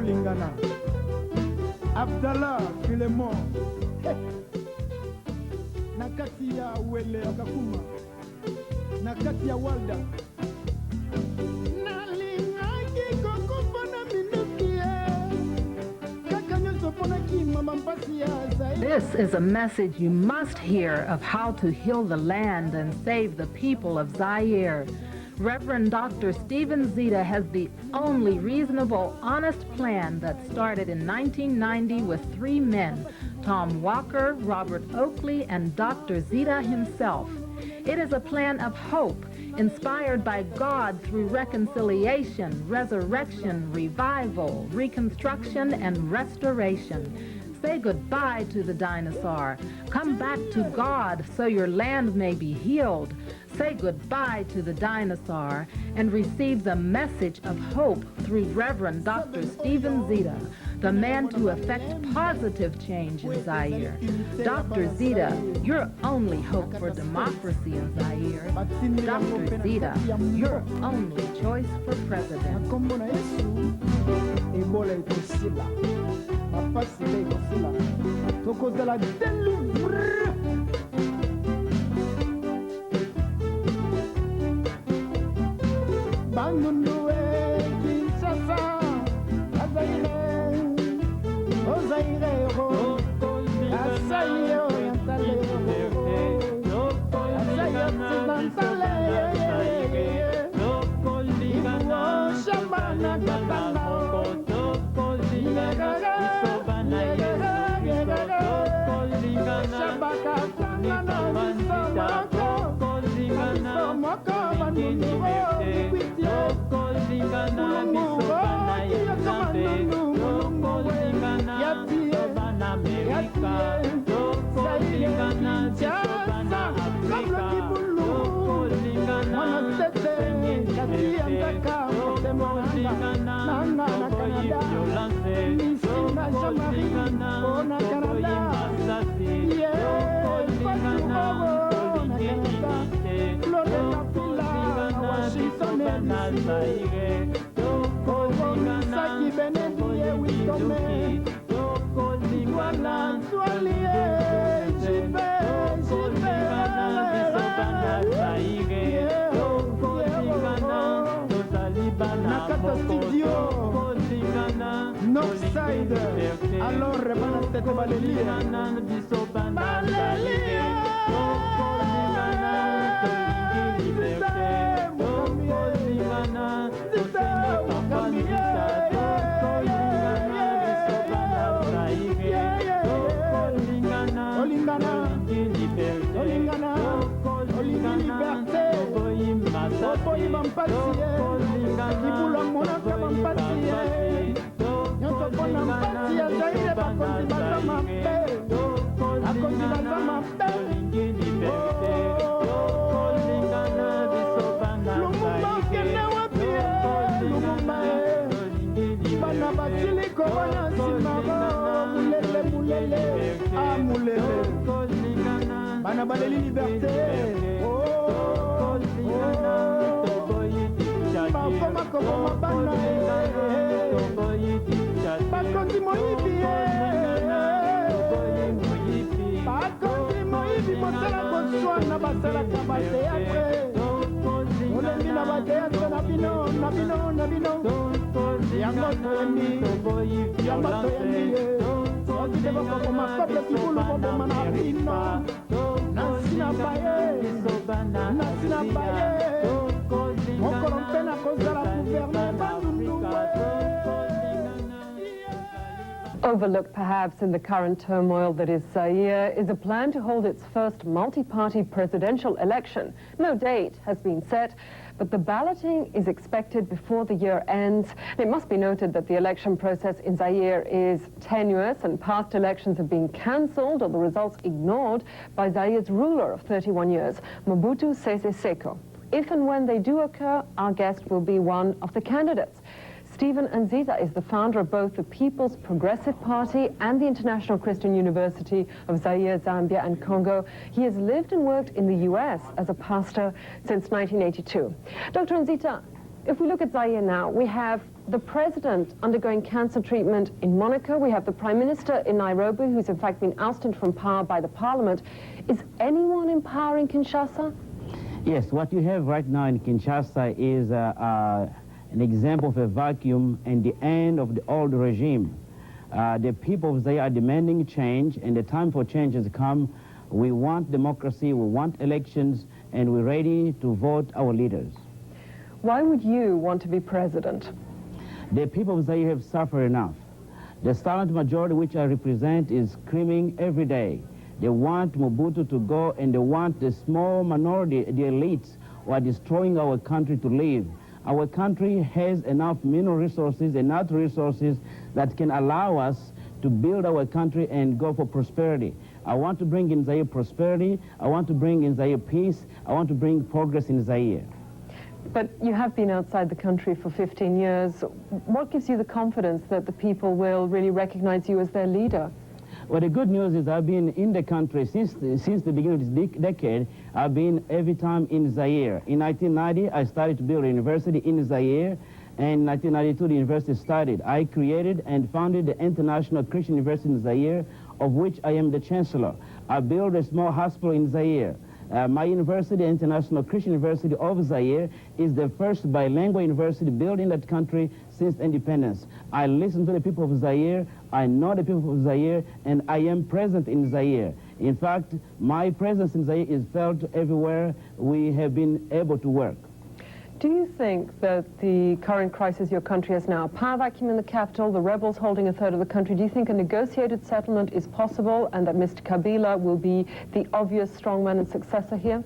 Lingana. Abdallah Filemon. Nakati ya Wele Akakuma. Nakati ya Walda. This is a message you must hear of how to heal the land and save the people of Zaire. Reverend Dr. Stephen Zita has the only reasonable, honest plan that started in 1990 with 3 men, Tom Walker, Robert Oakley, and Dr. Zita himself. It is a plan of hope, inspired by God through reconciliation, resurrection, revival, reconstruction, and restoration. Say goodbye to the dinosaur. Come back to God so your land may be healed. Say goodbye to the dinosaur and receive the message of hope through Reverend Dr. Stephen Zita, the man to effect positive change in Zaire. Dr. Zita, your only hope for democracy in Zaire. Dr. Zita, your only choice for president. Northside, alors remanate de Valeria. Overlooked perhaps in the current turmoil that is Zaire is a plan to hold its first multi-party presidential election. No date has been set, but the balloting is expected before the year ends. It must be noted that the election process in Zaire is tenuous and past elections have been cancelled or the results ignored by Zaire's ruler of 31 years, Mobutu Sese Seko. If and when they do occur, our guest will be one of the candidates. Stephen Nziza is the founder of both the People's Progressive Party and the International Christian University of Zaire, Zambia, and Congo. He has lived and worked in the US as a pastor since 1982. Dr. Nziza, if we look at Zaire now, we have the president undergoing cancer treatment in Monaco. We have the prime minister in Nairobi, who's in fact been ousted from power by the parliament. Is anyone in power in Kinshasa? Yes, what you have right now in Kinshasa is an example of a vacuum and the end of the old regime. The people of Zaire are demanding change, and the time for change has come. We want democracy, we want elections, and we're ready to vote our leaders. Why would you want to be president? The people of Zaire have suffered enough. The silent majority which I represent is screaming every day. They want Mobutu to go, and they want the small minority, the elites, who are destroying our country, to leave. Our country has enough mineral resources and natural resources that can allow us to build our country and go for prosperity. I want to bring in Zaire prosperity. I want to bring in Zaire peace. I want to bring progress in Zaire. But you have been outside the country for 15 years. What gives you the confidence that the people will really recognize you as their leader? Well, the good news is I've been in the country since the beginning of this decade. I've been every time in Zaire. In 1990, I started to build a university in Zaire, and in 1992, the university started. I created and founded the International Christian University in Zaire, of which I am the chancellor. I built a small hospital in Zaire. My university, International Christian University of Zaire, is the first bilingual university built in that country since independence. I listen to the people of Zaire, I know the people of Zaire, and I am present in Zaire. In fact, my presence in Zaire is felt everywhere we have been able to work. Do you think that the current crisis your country has now, a power vacuum in the capital, the rebels holding a third of the country, do you think a negotiated settlement is possible and that Mr. Kabila will be the obvious strongman and successor here?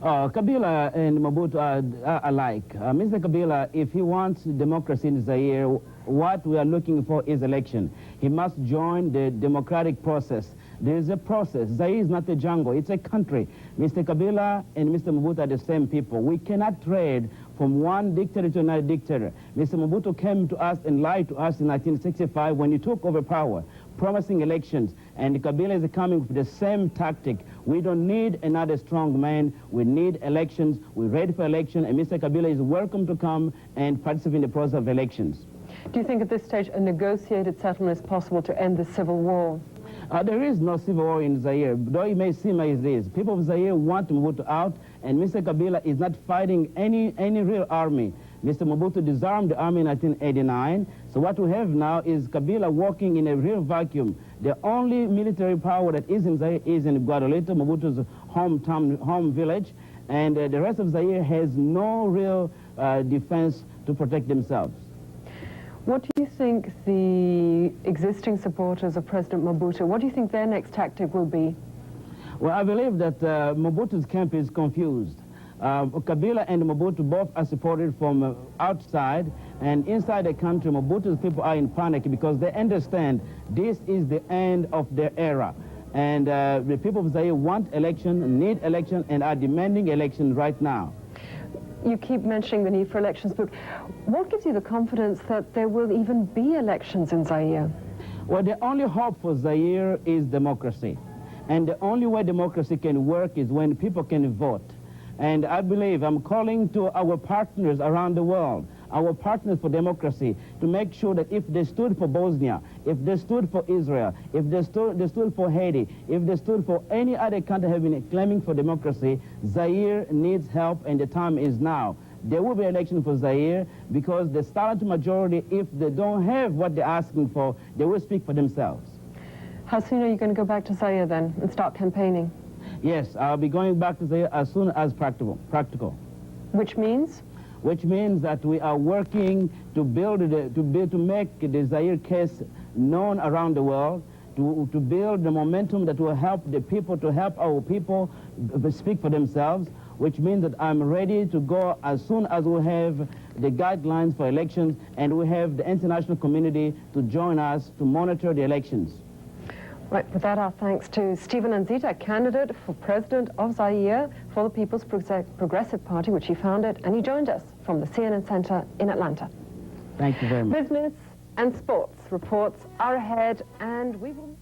Kabila and Mobutu are alike. Mr. Kabila, if he wants democracy in Zaire, what we are looking for is election. He must join the democratic process. There is a process. Zaire is not a jungle, it's a country. Mr. Kabila and Mr. Mobutu are the same people. We cannot trade from one dictator to another dictator. Mr. Mobutu came to us and lied to us in 1965 when he took over power, promising elections, and Kabila is coming with the same tactic. We don't need another strong man. We need elections. We're ready for election, and Mr. Kabila is welcome to come and participate in the process of elections. Do you think at this stage a negotiated settlement is possible to end the civil war? There is no civil war in Zaire, though it may seem like it is. People of Zaire want Mobutu out, and Mr. Kabila is not fighting any real army. Mr. Mobutu disarmed the army in 1989, so what we have now is Kabila walking in a real vacuum. The only military power that is in Zaire is in Guadalito, Mobutu's home village, and the rest of Zaire has no real defense to protect themselves. What do you think the existing supporters of President Mobutu, what do you think their next tactic will be? Well, I believe that Mobutu's camp is confused. Kabila and Mobutu both are supported from outside, and inside the country, Mobutu's people are in panic because they understand this is the end of their era. And the people of Zaire want election, need election, and are demanding election right now. You keep mentioning the need for elections, but what gives you the confidence that there will even be elections in Zaire? Well, the only hope for Zaire is democracy. And the only way democracy can work is when people can vote. And I believe I'm calling to our partners around the world, our partners for democracy, to make sure that if they stood for Bosnia, if they stood for Israel, if they stood for Haiti, if they stood for any other country have been claiming for democracy, Zaire needs help, and the time is now. There will be an election for Zaire because the silent majority, if they don't have what they're asking for, they will speak for themselves. How soon are you going to go back to Zaire then and start campaigning? Yes, I'll be going back to Zaire as soon as practical. Which means? Which means that we are working to make the Zaire case known around the world, to build the momentum that will help the people, to help our people speak for themselves, which means that I'm ready to go as soon as we have the guidelines for elections and we have the international community to join us to monitor the elections. Right, with that, our thanks to Stephen Nzita, candidate for president of Zaire for the People's Progressive Party, which he founded, and he joined us from the CNN Center in Atlanta. Thank you very much. Business and sports reports are ahead, and we will...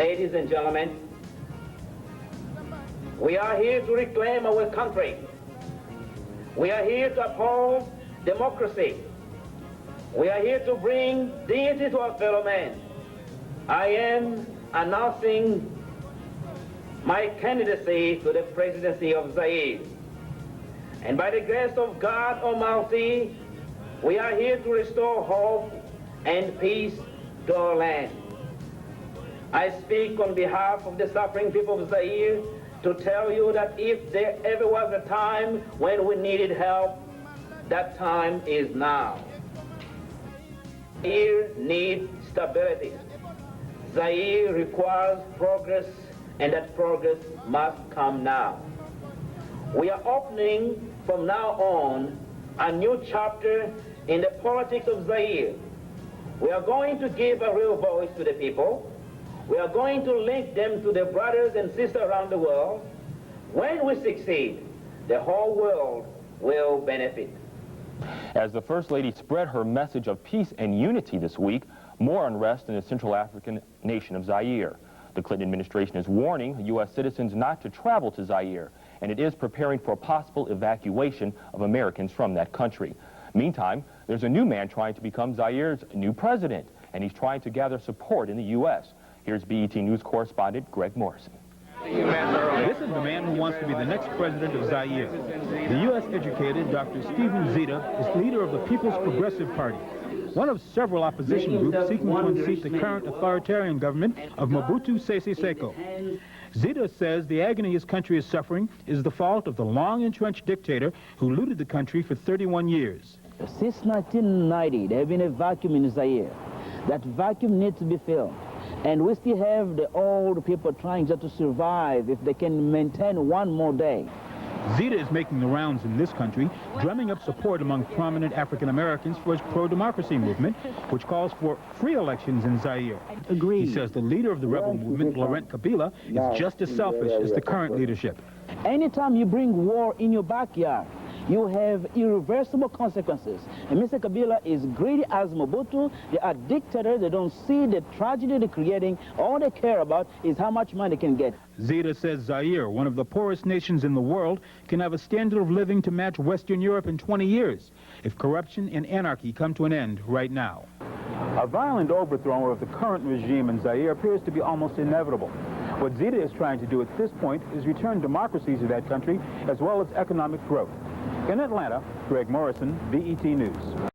ladies and gentlemen, we are here to reclaim our country. We are here to uphold democracy. We are here to bring dignity to our fellow man. I am announcing my candidacy to the presidency of Zaire. And by the grace of God Almighty, we are here to restore hope and peace to our land. I speak on behalf of the suffering people of Zaire to tell you that if there ever was a time when we needed help, that time is now. Zaire needs stability. Zaire requires progress, and that progress must come now. We are opening from now on a new chapter in the politics of Zaire. We are going to give a real voice to the people. We are going to link them to their brothers and sisters around the world. When we succeed, the whole world will benefit. As the First Lady spread her message of peace and unity this week, more unrest in the Central African nation of Zaire. The Clinton administration is warning U.S. citizens not to travel to Zaire, and it is preparing for a possible evacuation of Americans from that country. Meantime, there's a new man trying to become Zaire's new president, and he's trying to gather support in the U.S. Here's BET News correspondent Greg Morrison. This is the man who wants to be the next president of Zaire. The U.S.-educated Dr. Steven Zita is leader of the People's Progressive Party, one of several opposition groups seeking to unseat the current authoritarian government of Mobutu Sese Seko. Zita says the agony his country is suffering is the fault of the long-entrenched dictator who looted the country for 31 years. Since 1990, there has been a vacuum in Zaire. That vacuum needs to be filled. And we still have the old people trying just to survive if they can maintain one more day. Zita is making the rounds in this country, drumming up support among prominent African Americans for his pro-democracy movement, which calls for free elections in Zaire. Agreed. He says the leader of the rebel movement, Laurent Kabila, is just as selfish as the current leadership. Anytime you bring war in your backyard, you have irreversible consequences. And Mr. Kabila is greedy as Mobutu. They are dictators. They don't see the tragedy they're creating. All they care about is how much money they can get. Zita says Zaire, one of the poorest nations in the world, can have a standard of living to match Western Europe in 20 years if corruption and anarchy come to an end right now. A violent overthrow of the current regime in Zaire appears to be almost inevitable. What Zita is trying to do at this point is return democracy to that country as well as economic growth. In Atlanta, Greg Morrison, BET News.